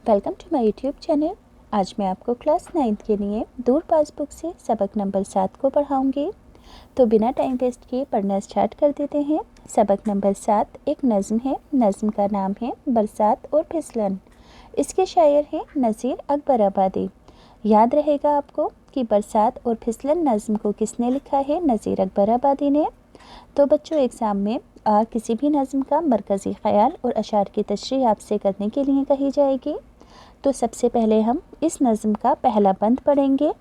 Welcome to my YouTube channel. आज मैं आपको क्लास 9th के लिए दूर पासबुक से सबक नंबर 7 को पढ़ाऊंगी। तो बिना टाइम वेस्ट किए पढ़ना स्टार्ट कर देते हैं। सबक नंबर 7 एक नज़्म है। नज़्म का नाम है बरसात और फिसलन। इसके शायर हैं नज़ीर अकबर आबादी। याद रहेगा आपको कि बरसात और फिसलन नज़्म को किसने लिखा है? नज़ीर अकबर आबादी ने। तो बच्चों एग्ज़ाम में किसी भी नज़्म का मरकज़ी ख़याल और अशार की तशरीह आपसे करने के लिए कही जाएगी। तो सबसे पहले हम इस नज़्म का पहला बंद पढ़ेंगे।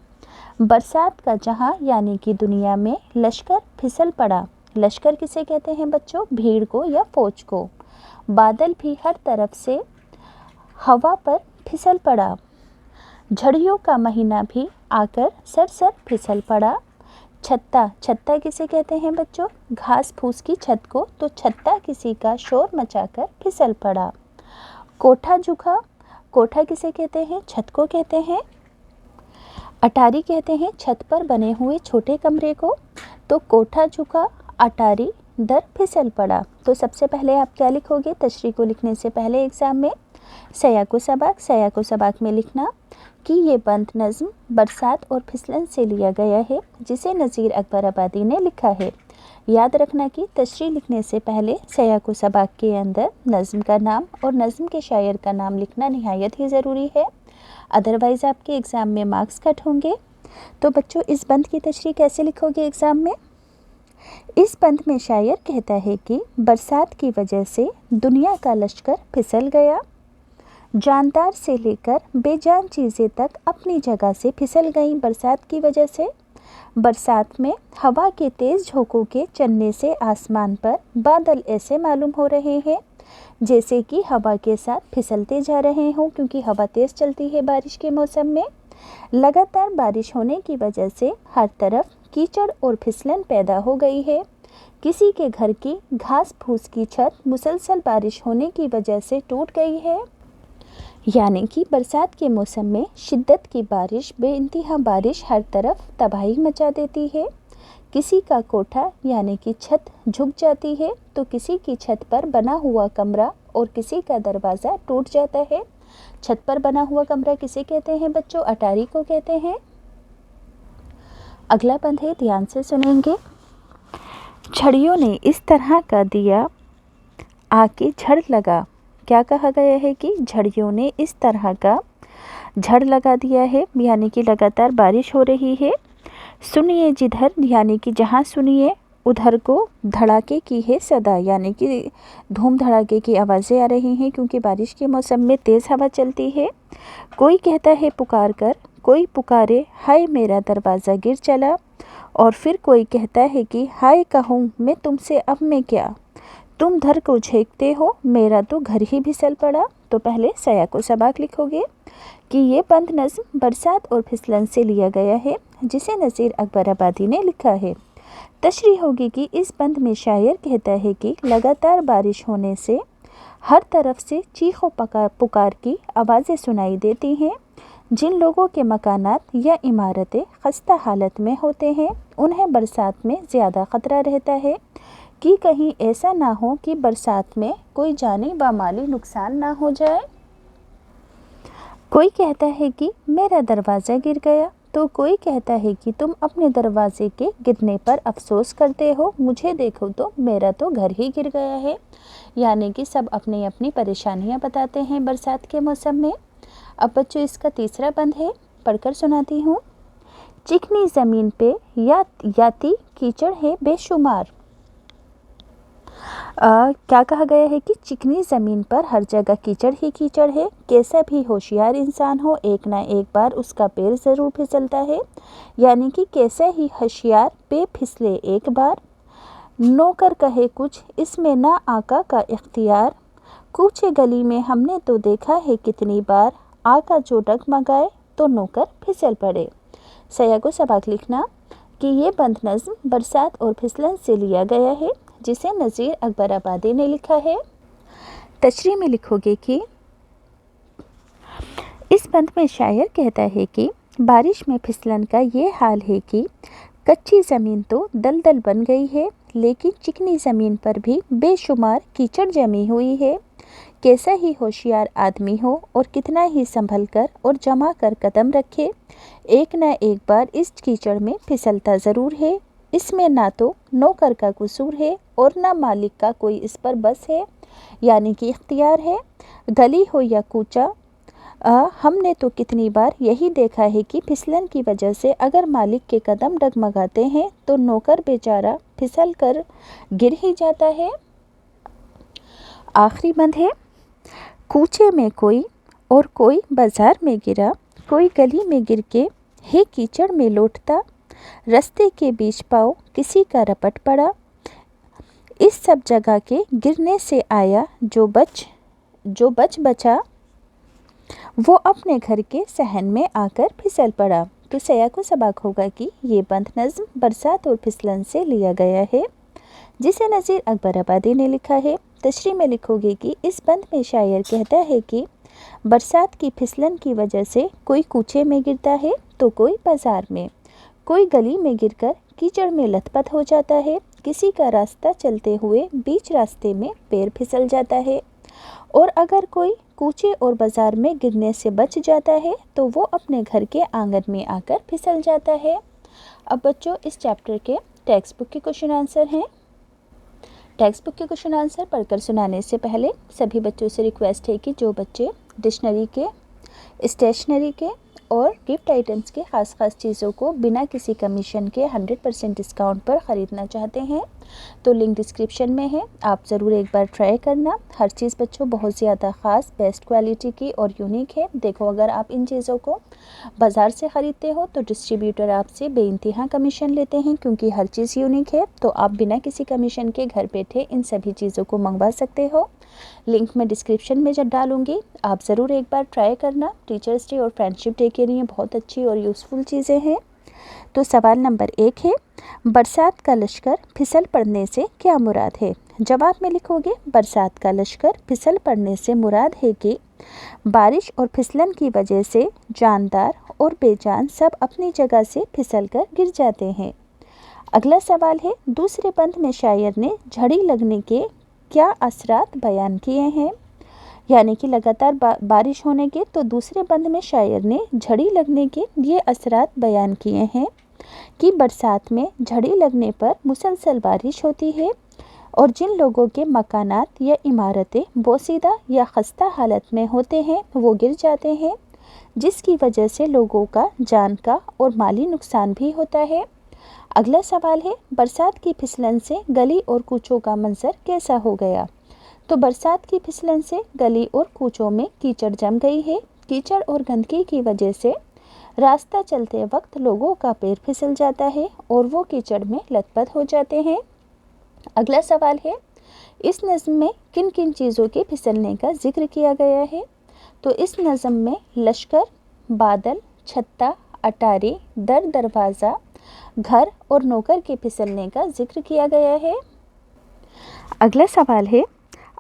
बरसात का जहां यानी कि दुनिया में लश्कर फिसल पड़ा। लश्कर किसे कहते हैं बच्चों? भीड़ को या फौज को। बादल भी हर तरफ से हवा पर फिसल पड़ा। झड़ियों का महीना भी आकर सर फिसल पड़ा। छत्ता, छत्ता किसे कहते हैं बच्चों? घास फूस की छत को। तो छत्ता किसी का शोर मचाकर फिसल पड़ा। कोठा झुका, कोठा किसे कहते हैं? छत को कहते हैं। अटारी कहते हैं छत पर बने हुए छोटे कमरे को। तो कोठा झुका, अटारी दर फिसल पड़ा। तो सबसे पहले आप क्या लिखोगे तशरीह को लिखने से पहले एग्जाम में? सयाको सबाक, सयाको सबाक में लिखना कि ये बंद नज़्म बरसात और फिसलन से लिया गया है, जिसे नज़ीर अकबर आबादी ने लिखा है। याद रखना कि तशरीह लिखने से पहले सयाको सबाक के अंदर नज़्म का नाम और नज़्म के शायर का नाम लिखना निहायत ही ज़रूरी है, अदरवाइज़ आपके एग्ज़ाम में मार्क्स कट होंगे। तो बच्चों इस बंद की तशरीह कैसे लिखोगे एग्ज़ाम में? इस बंद में शायर कहता है कि बरसात की वजह से दुनिया का लश्कर फिसल गया। जानदार से लेकर बेजान चीज़ें तक अपनी जगह से फिसल गईं बरसात की वजह से। बरसात में हवा के तेज़ झोंकों के चलने से आसमान पर बादल ऐसे मालूम हो रहे हैं जैसे कि हवा के साथ फिसलते जा रहे हों, क्योंकि हवा तेज़ चलती है बारिश के मौसम में। लगातार बारिश होने की वजह से हर तरफ कीचड़ और फिसलन पैदा हो गई है। किसी के घर की घास फूस की छत मुसलसल बारिश होने की वजह से टूट गई है। यानी कि बरसात के मौसम में शिद्दत की बारिश, बेइंतहा बारिश हर तरफ तबाही मचा देती है। किसी का कोठा यानी कि छत झुक जाती है, तो किसी की छत पर बना हुआ कमरा और किसी का दरवाज़ा टूट जाता है। छत पर बना हुआ कमरा किसे कहते हैं बच्चों? अटारी को कहते हैं। अगला बंद है, ध्यान से सुनेंगे। झड़ियों ने इस तरह का दिया आके झड़ लगा। क्या कहा गया है कि झड़ियों ने इस तरह का झड़ लगा दिया है, यानी कि लगातार बारिश हो रही है। सुनिए जिधर, यानी कि जहाँ सुनिए उधर को धड़ाके की है सदा, यानी कि धूम धड़ाके की आवाज़ें आ रही हैं, क्योंकि बारिश के मौसम में तेज़ हवा चलती है। कोई कहता है पुकार कर, कोई पुकारे हाय मेरा दरवाज़ा गिर चला। और फिर कोई कहता है कि हाय कहूँ मैं तुमसे अब मैं क्या, तुम धर को झेंकते हो, मेरा तो घर ही फिसल पड़ा। तो पहले सयाको सबाक लिखोगे कि ये बंद नज़्म बरसात और फिसलन से लिया गया है, जिसे नज़ीर अकबर आबादी ने लिखा है। तशरीह होगी कि इस बंद में शायर कहता है कि लगातार बारिश होने से हर तरफ से चीखों पुकार की आवाज़ें सुनाई देती हैं। जिन लोगों के मकानात या इमारतें खस्ता हालत में होते हैं, उन्हें बरसात में ज़्यादा ख़तरा रहता है कि कहीं ऐसा ना हो कि बरसात में कोई जानी व माली नुकसान ना हो जाए। कोई कहता है कि मेरा दरवाज़ा गिर गया, तो कोई कहता है कि तुम अपने दरवाजे के गिरने पर अफसोस करते हो, मुझे देखो तो मेरा तो घर ही गिर गया है। यानी कि सब अपनी अपनी परेशानियां बताते हैं बरसात के मौसम में। अब बच्चों इसका तीसरा बंद है, पढ़कर सुनाती हूँ। चिकनी ज़मीन पे याती कीचड़ है बेशुमार। क्या कहा गया है कि चिकनी ज़मीन पर हर जगह कीचड़ ही कीचड़ है। कैसा भी होशियार इंसान हो, एक ना एक बार उसका पैर ज़रूर फिसलता है। यानी कि कैसा ही होशियार पे फिसले एक बार। नौकर कहे कुछ इसमें ना आका का इख्तियार। कूचे गली में हमने तो देखा है कितनी बार, आका जो डगमगाए तो नौकर फिसल पड़े। सयाको सबाक लिखना कि ये बंद नज़्म बरसात और फिसलन से लिया गया है, जिसे नज़ीर अकबर आबादी ने लिखा है। तशरीह में लिखोगे कि इस बंद में शायर कहता है कि बारिश में फिसलन का ये हाल है कि कच्ची ज़मीन तो दलदल बन गई है, लेकिन चिकनी ज़मीन पर भी बेशुमार कीचड़ जमी हुई है। कैसा ही होशियार आदमी हो और कितना ही संभल कर और जमा कर कदम रखे, एक न एक बार इस कीचड़ में फिसलता ज़रूर है। इसमें ना तो नौकर का कसूर है और ना मालिक का कोई इस पर बस है, यानी कि इख्तियार है। गली हो या कूचा, हमने तो कितनी बार यही देखा है कि फिसलन की वजह से अगर मालिक के कदम डगमगाते हैं तो नौकर बेचारा फिसल कर गिर ही जाता है। आखिरी बंद है। कूचे में कोई और कोई बाजार में गिरा, कोई गली में गिर के है कीचड़ में लौटता, रास्ते के बीच पाँव किसी का रपट पड़ा, इस सब जगह के गिरने से आया जो बच बचा, वो अपने घर के सहन में आकर फिसल पड़ा। तो सया को सबक होगा कि ये बंद नज़्म बरसात और फिसलन से लिया गया है, जिसे नज़ीर अकबर आबादी ने लिखा है। तशरीह में लिखोगे कि इस बंद में शायर कहता है कि बरसात की फिसलन की वजह से कोई कूचे में गिरता है तो कोई बाजार में, कोई गली में गिरकर कीचड़ में लथपथ हो जाता है, किसी का रास्ता चलते हुए बीच रास्ते में पैर फिसल जाता है, और अगर कोई कूचे और बाजार में गिरने से बच जाता है तो वो अपने घर के आंगन में आकर फिसल जाता है। अब बच्चों, इस चैप्टर के टेक्स्ट बुक के क्वेश्चन आंसर हैं। टेक्स्ट बुक के क्वेश्चन आंसर पढ़कर सुनाने से पहले सभी बच्चों से रिक्वेस्ट है कि जो बच्चे डिक्शनरी के, स्टेशनरी के और गिफ्ट आइटम्स के ख़ास चीज़ों को बिना किसी कमीशन के 100% डिस्काउंट पर ख़रीदना चाहते हैं तो लिंक डिस्क्रिप्शन में है, आप ज़रूर एक बार ट्राई करना। हर चीज़ बच्चों बहुत ज़्यादा ख़ास, बेस्ट क्वालिटी की और यूनिक है। देखो, अगर आप इन चीज़ों को बाज़ार से ख़रीदते हो तो डिस्ट्रीब्यूटर आपसे बेइंतहा कमीशन लेते हैं, क्योंकि हर चीज़ यूनिक है। तो आप बिना किसी कमीशन के घर बैठे इन सभी चीज़ों को मंगवा सकते हो। लिंक मैं डिस्क्रिप्शन में जब डालूंगी, आप ज़रूर एक बार ट्राई करना। टीचर्स डे और फ्रेंडशिप डे के लिए बहुत अच्छी और यूज़फुल चीज़ें हैं। तो सवाल नंबर 1 है, बरसात का लश्कर फिसल पड़ने से क्या मुराद है? जवाब में लिखोगे, बरसात का लश्कर फिसल पड़ने से मुराद है कि बारिश और फिसलन की वजह से जानदार और बेजान सब अपनी जगह से फिसल कर गिर जाते हैं। अगला सवाल है, दूसरे बंद में शायर ने झड़ी लगने के क्या असरात बयान किए हैं? यानी कि लगातार बारिश होने के, तो दूसरे बंद में शायर ने झड़ी लगने के ये असरात बयान किए हैं कि बरसात में झड़ी लगने पर मुसलसल बारिश होती है और जिन लोगों के मकानात या इमारतें बोसीदा या खस्ता हालत में होते हैं वो गिर जाते हैं, जिसकी वजह से लोगों का जान का और माली नुकसान भी होता है। अगला सवाल है, बरसात की फिसलन से गली और कूचों का मंजर कैसा हो गया? तो बरसात की फिसलन से गली और कूचों में कीचड़ जम गई है। कीचड़ और गंदगी की वजह से रास्ता चलते वक्त लोगों का पैर फिसल जाता है और वो कीचड़ में लथपथ हो जाते हैं। अगला सवाल है, इस नज़्म में किन किन चीज़ों के फिसलने का जिक्र किया गया है? तो इस नज़्म में लश्कर, बादल, छत्ता, अटारी, दरवाज़ा, घर और नौकर के फिसलने का जिक्र किया गया है। अगला सवाल है,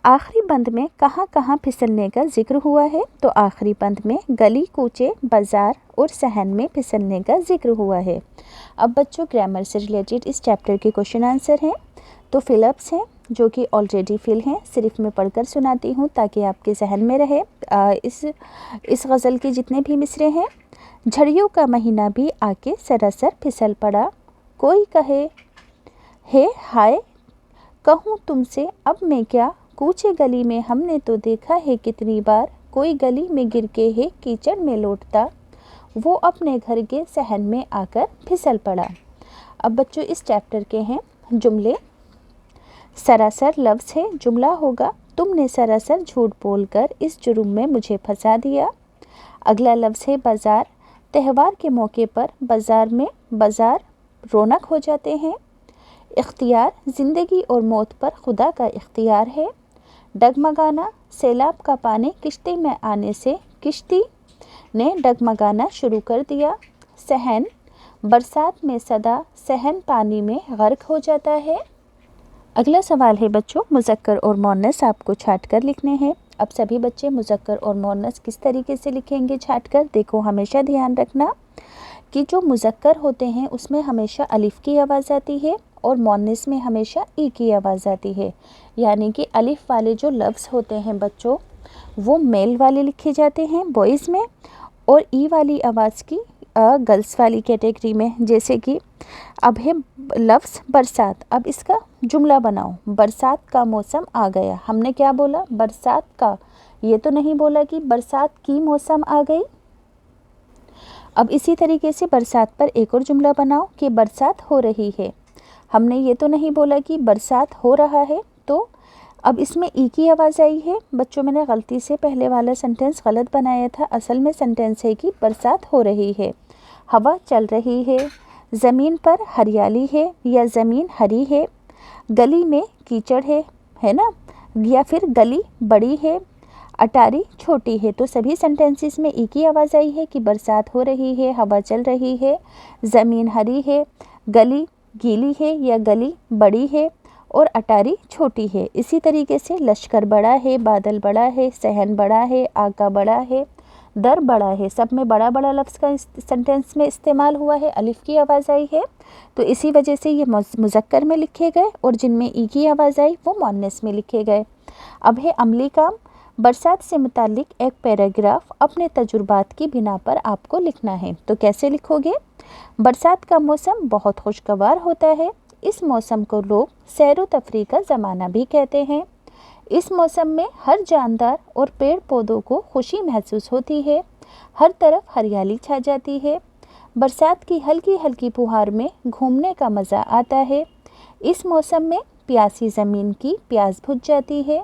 आखिरी बंद में कहाँ कहाँ फिसलने का जिक्र हुआ है? तो आखिरी बंद में गली, कूचे, बाज़ार और सहन में फिसलने का जिक्र हुआ है। अब बच्चों, ग्रामर से रिलेटेड इस चैप्टर के क्वेश्चन आंसर हैं। तो फिलअप्स हैं जो कि ऑलरेडी फिल हैं, सिर्फ मैं पढ़कर सुनाती हूँ ताकि आपके जहन में रहे। इस गज़ल के जितने भी मिसरे हैं, झड़ियों का महीना भी आके सरासर फिसल पड़ा, कोई कहे है हाय कहूँ तुमसे अब मैं क्या, कूचे गली में हमने तो देखा है कितनी बार, कोई गली में गिर के है कीचड़ में लौटता, वो अपने घर के सहन में आकर फिसल पड़ा। अब बच्चों, इस चैप्टर के हैं जुमले। सरासर लफ्ज़ है, जुमला होगा तुमने सरासर झूठ बोलकर इस जुर्म में मुझे फंसा दिया। अगला लफ्ज़ है बाज़ार, त्यौहार के मौके पर बाज़ार रौनक हो जाते हैं। इख्तियार, ज़िंदगी और मौत पर खुदा का इख्तियार है। डगमगाना, सैलाब का पानी किश्ती में आने से किश्ती ने डगमगाना शुरू कर दिया। सहन, बरसात में सदा सहन पानी में गर्क हो जाता है। अगला सवाल है बच्चों, मुज़क्कर और मुअन्नस आपको छाट कर लिखने हैं। अब सभी बच्चे मुज़क्कर और मुअन्नस किस तरीके से लिखेंगे छाट कर? देखो, हमेशा ध्यान रखना कि जो मुज़क्कर होते हैं उसमें हमेशा अलिफ़ की आवाज़ आती है और मुअन्नस में हमेशा ई की आवाज़ आती है। यानी कि अलिफ़ वाले जो लफ्ज़ होते हैं बच्चों, वो मेल वाले लिखे जाते हैं बॉयज़ में, और ई वाली आवाज़ की गर्ल्स वाली कैटेगरी में। जैसे कि अब है लफ्ज़ बरसात, अब इसका जुमला बनाओ। बरसात का मौसम आ गया, हमने क्या बोला? बरसात का, ये तो नहीं बोला कि बरसात की मौसम आ गई। अब इसी तरीके से बरसात पर एक और जुमला बनाओ कि बरसात हो रही है, हमने ये तो नहीं बोला कि बरसात हो रहा है। तो अब इसमें ई की आवाज़ आई है। बच्चों, मैंने गलती से पहले वाला सेंटेंस गलत बनाया था, असल में सेंटेंस है कि बरसात हो रही है, हवा चल रही है, ज़मीन पर हरियाली है या ज़मीन हरी है, गली में कीचड़ है ना, या फिर गली बड़ी है, अटारी छोटी है। तो सभी सेंटेंसेस में ई की आवाज़ आई है कि बरसात हो रही है, हवा चल रही है, ज़मीन हरी है, गली गीली है या गली बड़ी है, और अटारी छोटी है। इसी तरीके से लश्कर बड़ा है, बादल बड़ा है, सहन बड़ा है, आका बड़ा है, दर बड़ा है। सब में बड़ा बड़ा लफ्ज़ का सेंटेंस में इस्तेमाल हुआ है, अलिफ की आवाज़ आई है, तो इसी वजह से ये मुज़क्कर में लिखे गए, और जिनमें ई की आवाज़ आई वो मुअन्नस में लिखे गए। अब है अमली काम। बरसात से मुतालिक एक पैराग्राफ अपने तजुर्बात की बिना पर आपको लिखना है। तो कैसे लिखोगे? बरसात का मौसम बहुत खुशगवार होता है। इस मौसम को लोग सैर व तफरीह का ज़माना भी कहते हैं। इस मौसम में हर जानदार और पेड़ पौधों को खुशी महसूस होती है, हर तरफ हरियाली छा जाती है। बरसात की हल्की हल्की फुहार में घूमने का मज़ा आता है। इस मौसम में प्यासी ज़मीन की प्यास बुझ जाती है।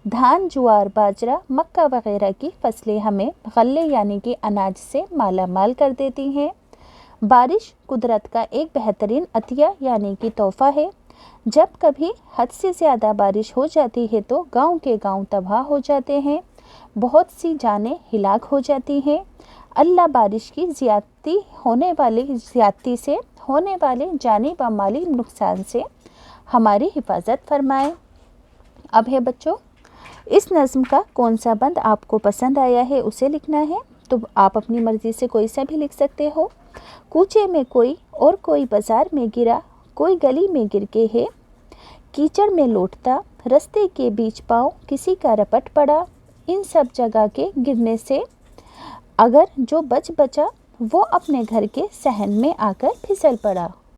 धान, ज्वार, बाजरा, मक्का वगैरह की फसलें हमें गल्ले यानी कि अनाज से माला माल कर देती हैं। बारिश कुदरत का एक बेहतरीन अतिया यानी कि तोहफ़ा है। जब कभी हद से ज़्यादा बारिश हो जाती है तो गांव के गांव तबाह हो जाते हैं, बहुत सी जानें हिलाक हो जाती हैं। अल्लाह बारिश की ज़्यादती से होने वाले जानी व माली नुकसान से हमारी हिफाजत फरमाए। अब है बच्चों, इस नज़्म का कौन सा बंद आपको पसंद आया है उसे लिखना है। तो आप अपनी मर्ज़ी से कोई सा भी लिख सकते हो। कूचे में कोई और कोई बाज़ार में गिरा, कोई गली में गिर के है, कीचड़ में लौटता, रास्ते के बीच पाँव किसी का रपट पड़ा। इन सब जगह के गिरने से अगर जो बच बचा वो अपने घर के सहन में आकर फिसल पड़ा।